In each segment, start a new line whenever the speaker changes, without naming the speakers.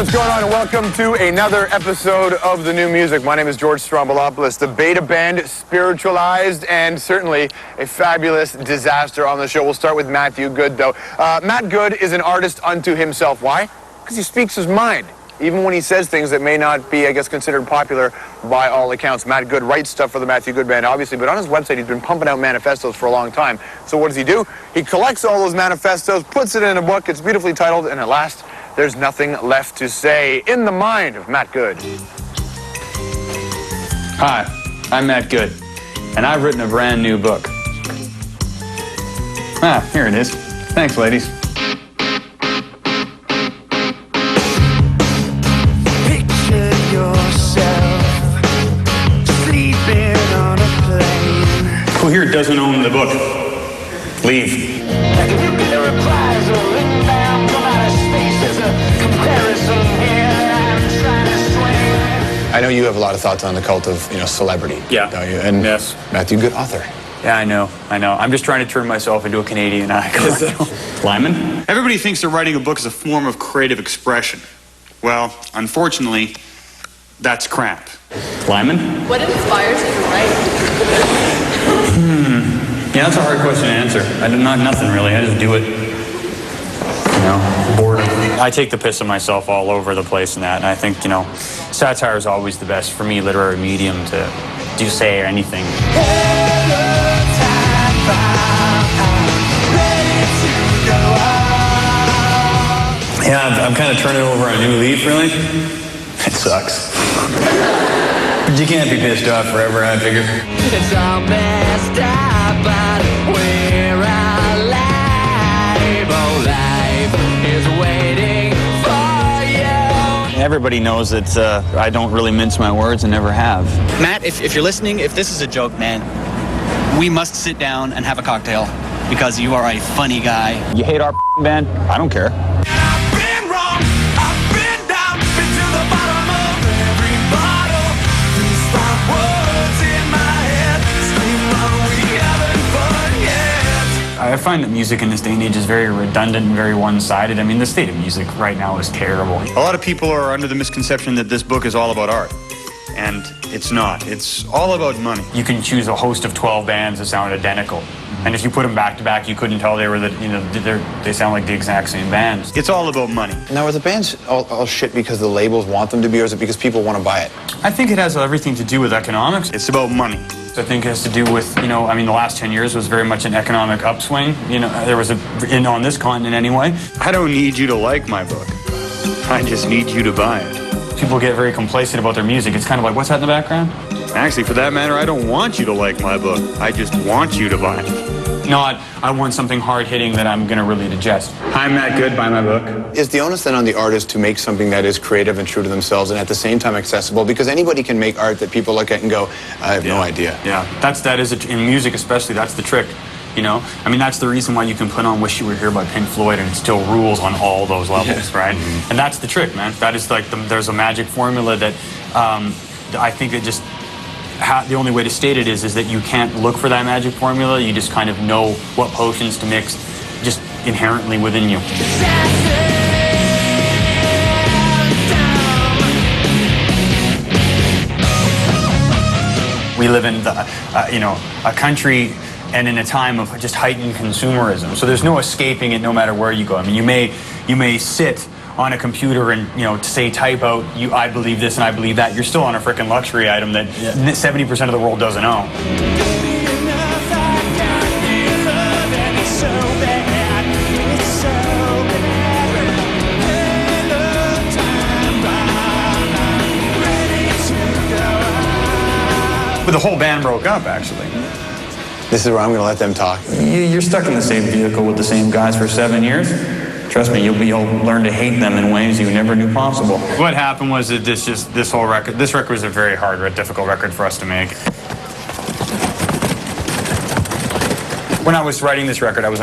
what's going on, and welcome to another episode of The New Music. My name is George Strombolopoulos, the Beta Band, spiritualized, and certainly a fabulous disaster on the show. We'll start with Matthew Good, though. Matt Good is an artist unto himself. Why? Because he speaks his mind, even when he says things that may not be, I guess, considered popular by all accounts. Matt Good writes stuff for the Matthew Good Band, obviously, but on his website, he's been pumping out manifestos for a long time. So what does he do? He collects all those manifestos, puts it in a book, it's beautifully titled, and at last, there's nothing left to say. In the Mind of Matt Good.
Hi, I'm Matt Good, and I've written a brand new book. Ah, here it is. Thanks, ladies.
Picture yourself sleeping on a plane.
Who here doesn't own the book? Leave.
I know you have a lot of thoughts on the cult of, celebrity.
Yeah.
Don't you? And
yes.
Matthew Good, author.
Yeah, I know. I'm just trying to turn myself into a Canadian icon. Lyman?
Everybody thinks that writing a book is a form of creative expression. Well, unfortunately, that's crap.
Lyman?
What inspires you to write?
Yeah, that's a hard question to answer. Nothing really. I just do it. Boredom. I take the piss of myself all over the place in that, and I think, satire is always the best, for me, literary medium to do, say, or anything. Yeah, I'm kind of turning over a new leaf, really. It sucks. But you can't be pissed off forever, I figure.
It's all messed up, but we're alive. Oh, life is waiting for you.
Everybody knows that I don't really mince my words and never have.
Matt, if you're listening, if this is a joke, man, we must sit down and have a cocktail because you are a funny guy.
You hate our band? I don't care.
I've been wrong, I've been down, been to the bottom of every bottle. These five words in my head scream, "Oh, we haven't fun yet."
I find that music in this day and age is very redundant and very one-sided. I mean, the state of music right now is terrible.
A lot of people are under the misconception that this book is all about art. And it's not. It's all about money.
You can choose a host of 12 bands that sound identical. And if you put them back to back, you couldn't tell they were they sound like the exact same bands.
It's all about money.
Now, are the bands all shit because the labels want them to be, or is it because people want to buy it?
I think it has everything to do with economics.
It's about money.
I think it has to do with, the last 10 years was very much an economic upswing. There was on this continent anyway.
I don't need you to like my book. I just need you to buy it.
People get very complacent about their music. It's kind of like, what's that in the background?
Actually, for that matter, I don't want you to like my book. I just want you to buy it.
Not, I want something hard-hitting that I'm going to really digest.
I'm Matt Good, buy my book.
Is the onus then on the artist to make something that is creative and true to themselves and at the same time accessible? Because anybody can make art that people look at and go, I have no idea.
Yeah, that is in music especially, that's the trick. That's the reason why you can put on Wish You Were Here by Pink Floyd and it still rules on all those levels, right? Mm-hmm. And that's the trick, man. That is like, there's a magic formula that I think that just, the only way to state it is that you can't look for that magic formula. You just kind of know what potions to mix just inherently within you. We live in a country and in a time of just heightened consumerism. So there's no escaping it no matter where you go. I mean, you may sit on a computer and, type out, I believe this and I believe that. You're still on a freaking luxury item that 70% of the world doesn't own. But the whole band broke up, actually.
This is where I'm going to let them talk.
You're stuck in the same vehicle with the same guys for 7 years. Trust me, you'll learn to hate them in ways you never knew possible. What happened was that this record was a very hard, difficult record for us to make. When I was writing this record, I was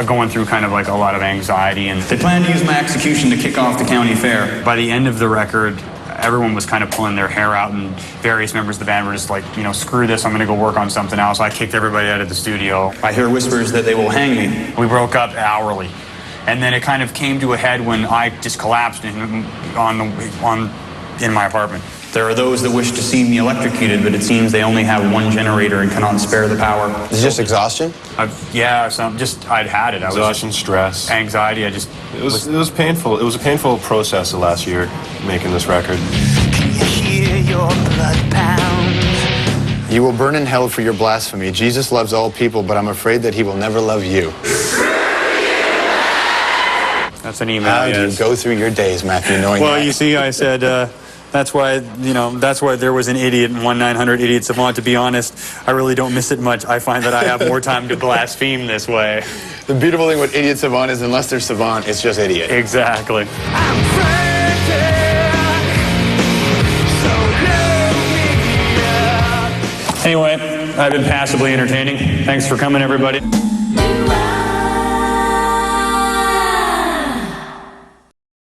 going through kind of like a lot of anxiety, and they planned to use my execution to kick off the county fair. By the end of the record, everyone was kind of pulling their hair out, and various members of the band were just like, screw this, I'm going to go work on something else. I kicked everybody out of the studio. I hear whispers that they will hang me. We broke up hourly. And then it kind of came to a head when I just collapsed in my apartment. There are those that wish to see me electrocuted, but it seems they only have one generator and cannot spare the power.
Is it just exhaustion?
I'd had it.
Exhaustion, stress.
Anxiety.
It was painful. It was a painful process the last year making this record.
Can you hear your blood pound?
You will burn in hell for your blasphemy. Jesus loves all people, but I'm afraid that he will never love you.
That's an email.
How do you go through your days, Matthew, knowing
Well,
that?
you see, I said, that's why there was an idiot in 1-900-IDIOT Savant. To be honest, I really don't miss it much. I find that I have more time to blaspheme this way.
The beautiful thing with Idiot Savant is unless they're savant, it's just idiot.
Exactly.
I'm frantic, so look me up.
Anyway, I've been passively entertaining. Thanks for coming, everybody.